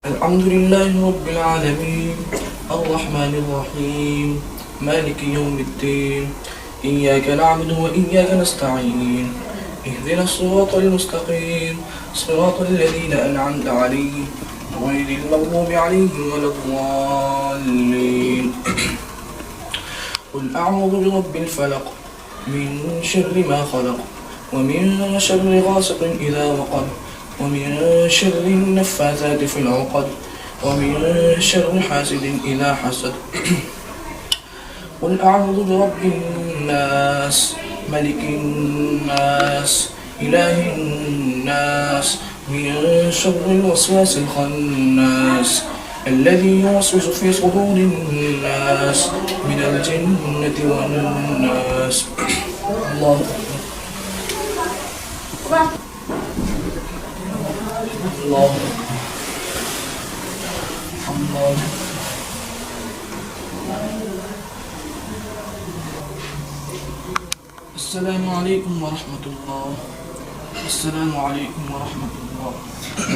الحمد لله رب العالمين الرحمن الرحيم مالك يوم الدين إياك نعبد وإياك نستعين اهدنا الصراط المستقيم صراط الذين أنعمت عليهم غير المغضوب عليهم ولا الضالين قل أعوذ برب الفلق من شر ما خلق ومن شر غاسق إذا وقب ومن شر النفاثات في العقد ومن شر حاسد إذا حسد قل أعوذ برب الناس ملك الناس إله الناس من شر الوسواس الخناس الذي يوسوس في صدور الناس من الجنة والناس. الله الله الله. السلام عليكم ورحمة الله. السلام عليكم ورحمة الله.